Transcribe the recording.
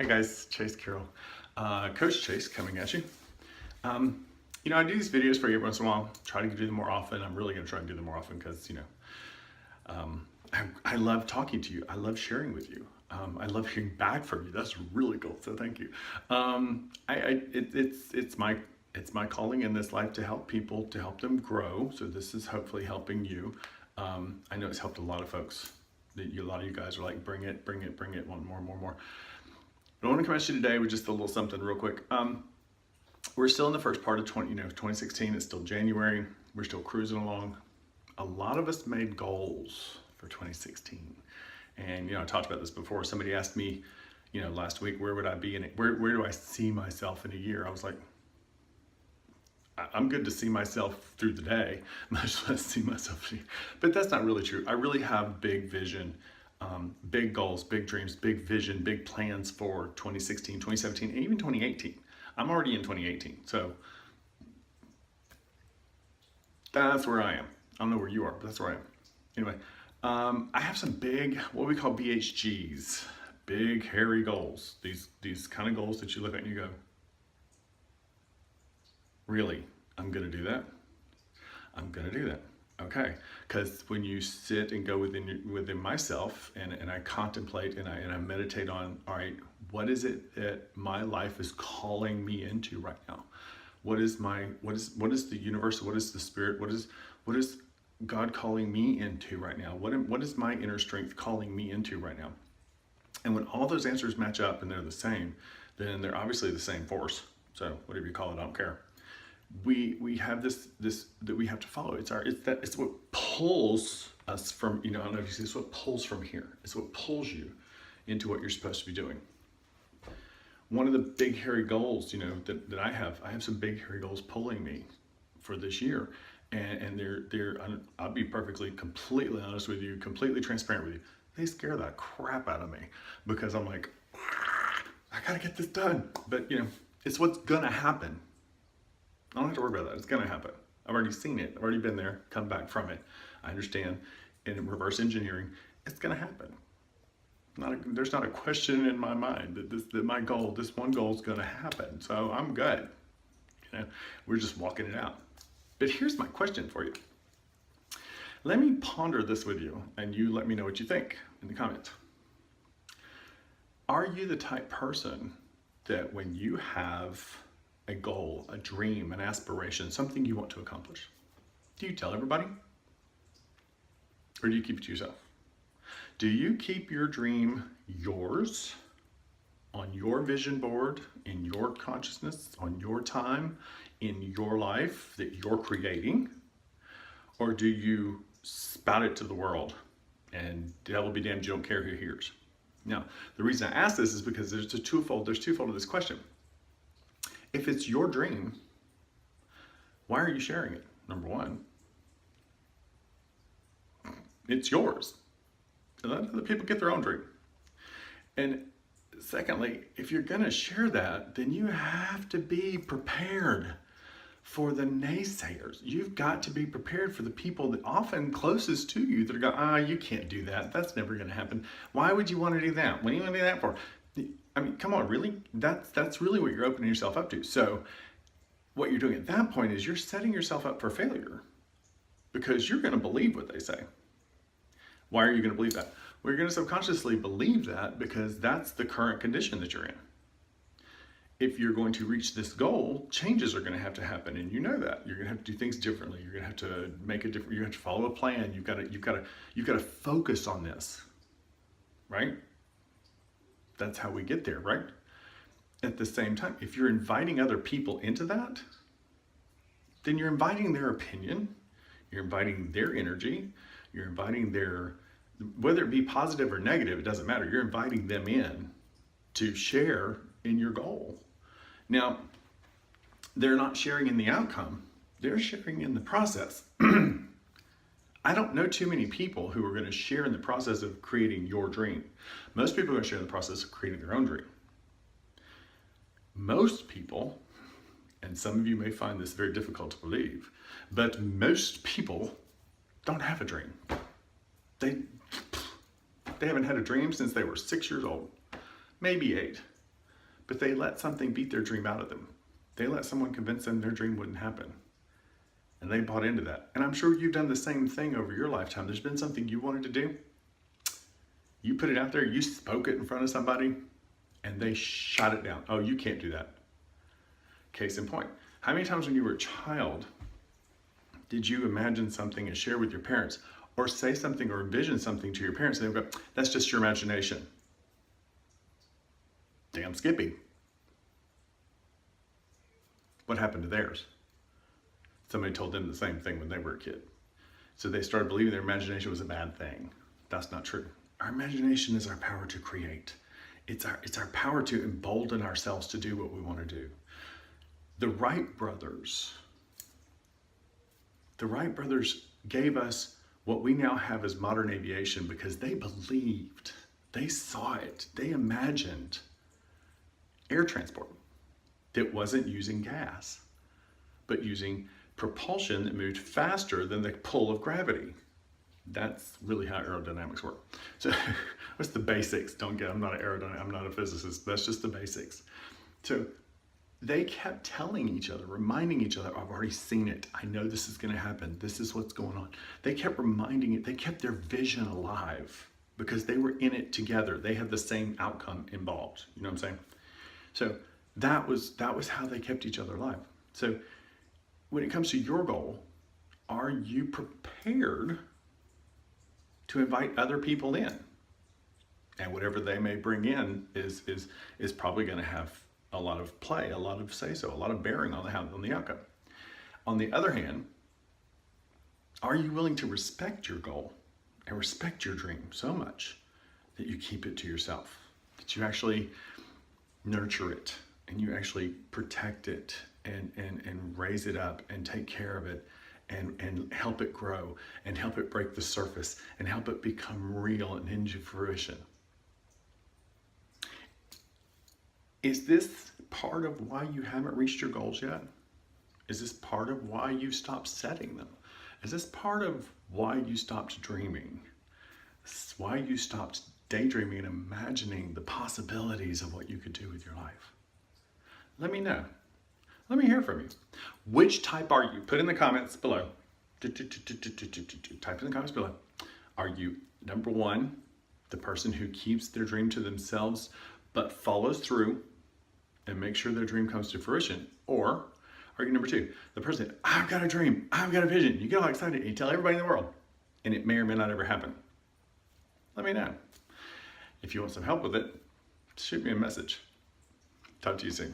Hey guys, Chase Carroll, Coach Chase coming at you. I do these videos for you every once in a while, try to do them more often. I'm really going to try and do them more often because, I love talking to you. I love sharing with you. I love hearing back from you. That's really cool. So thank you. It's my calling in this life to help people, to help them grow. So this is hopefully helping you. I know it's helped a lot of folks. A lot of you guys are like, bring it, want more. But I want to come at you today with just a little something real quick. We're still in the first part of 2016. It's still January. We're still cruising along. A lot of us made goals for 2016. And, I talked about this before. Somebody asked me, last week, where would I be in it? Where do I see myself in a year? I was like, I'm good to see myself through the day, much less see myself. But that's not really true. I really have big vision, big goals, big dreams, big vision, big plans for 2016, 2017, and even 2018. I'm already in 2018, so that's where I am. I don't know where you are, but that's where I am. Anyway, I have some big, what we call BHGs, big hairy goals. These kind of goals that you look at and you go, really, I'm gonna do that? I'm gonna do that. Okay, because when you sit and go within myself and I contemplate and I meditate on, all right, what is it that my life is calling me into right now? What is the universe? What is the spirit? What is God calling me into right now? What is my inner strength calling me into right now? And when all those answers match up and they're the same, then they're obviously the same force. So whatever you call it, I don't care. We have this that we have to follow. It's what pulls us from, I don't know if you see, it's what pulls from here. It's what pulls you into what you're supposed to be doing. One of the big hairy goals, that I have some big hairy goals pulling me for this year. And I'll be completely honest with you, completely transparent with you. They scare the crap out of me because I'm like, I gotta get this done. But it's what's gonna happen. I don't have to worry about that. It's gonna happen. I've already seen it. I've already been there, come back from it. I understand. In reverse engineering, it's gonna happen. There's not a question in my mind that this one goal is gonna happen. So I'm good. We're just walking it out. But here's my question for you. Let me ponder this with you and you let me know what you think in the comments. Are you the type person that when you have a goal, a dream, an aspiration, something you want to accomplish, do you tell everybody? Or do you keep it to yourself? Do you keep your dream yours, on your vision board, in your consciousness, on your time, in your life that you're creating? Or do you spout it to the world and devil be damned, you don't care who hears? Now, the reason I ask this is because there's twofold to this question. If it's your dream, why are you sharing it? Number one, it's yours. Let other people get their own dream. And secondly, if you're gonna share that, then you have to be prepared for the naysayers. You've got to be prepared for the people that often closest to you that are going, you can't do that. That's never gonna happen. Why would you wanna do that? What do you wanna do that for? I mean, come on, really? That's really what you're opening yourself up to. So what you're doing at that point is you're setting yourself up for failure because you're gonna believe what they say. Why are you gonna believe that? Well, you're gonna subconsciously believe that because that's the current condition that you're in. If you're going to reach this goal, changes are gonna have to happen, and you know that. You're gonna have to do things differently. You're gonna have to make a different, you have to follow a plan. You've gotta focus on this, right? That's how we get there, right? At the same time, if you're inviting other people into that, then you're inviting their opinion, you're inviting their energy, you're inviting whether it be positive or negative, it doesn't matter. You're inviting them in to share in your goal. Now, they're not sharing in the outcome, they're sharing in the process. I don't know too many people who are going to share in the process of creating your dream. Most people are going to share in the process of creating their own dream. Most people, and some of you may find this very difficult to believe, but most people don't have a dream. They haven't had a dream since they were 6 years old, maybe 8. but they let something beat their dream out of them. They let someone convince them their dream wouldn't happen. And they bought into that. And I'm sure you've done the same thing over your lifetime. There's been something you wanted to do. You put it out there, you spoke it in front of somebody, and they shot it down. Oh, you can't do that. Case in point. How many times when you were a child did you imagine something and share with your parents, or say something or envision something to your parents, and they would go, that's just your imagination? Damn Skippy. What happened to theirs? Somebody told them the same thing when they were a kid. So they started believing their imagination was a bad thing. That's not true. Our imagination is our power to create. It's our power to embolden ourselves to do what we want to do. The Wright brothers gave us what we now have as modern aviation because they believed, they saw it, they imagined air transport that wasn't using gas, but using propulsion that moved faster than the pull of gravity. That's really how aerodynamics work. So what's the basics? I'm not I'm not a physicist. That's just the basics. So they kept telling each other, reminding each other, I've already seen it. I know this is going to happen. This is what's going on. They kept reminding it. They kept their vision alive because they were in it together. They had the same outcome involved. You know what I'm saying? So that was how they kept each other alive. So when it comes to your goal, are you prepared to invite other people in? And whatever they may bring in is probably going to have a lot of play, a lot of say-so, a lot of bearing on the outcome. On the other hand, are you willing to respect your goal and respect your dream so much that you keep it to yourself, that you actually nurture it and you actually protect it and raise it up and take care of it and help it grow and help it break the surface and help it become real and into fruition? Is this part of why you haven't reached your goals yet? Is this part of why you stopped setting them? Is this part of why you stopped dreaming? This is why you stopped daydreaming and imagining the possibilities of what you could do with your life? Let me know. Let me hear from you. Which type are you? Put in the comments below. Type in the comments below. Are you, number one, the person who keeps their dream to themselves but follows through and make sure their dream comes to fruition? Or are you number two, the person, I've got a dream, I've got a vision, you get all excited and you tell everybody in the world, and it may or may not ever happen? Let me know. If you want some help with it, shoot me a message. Talk to you soon.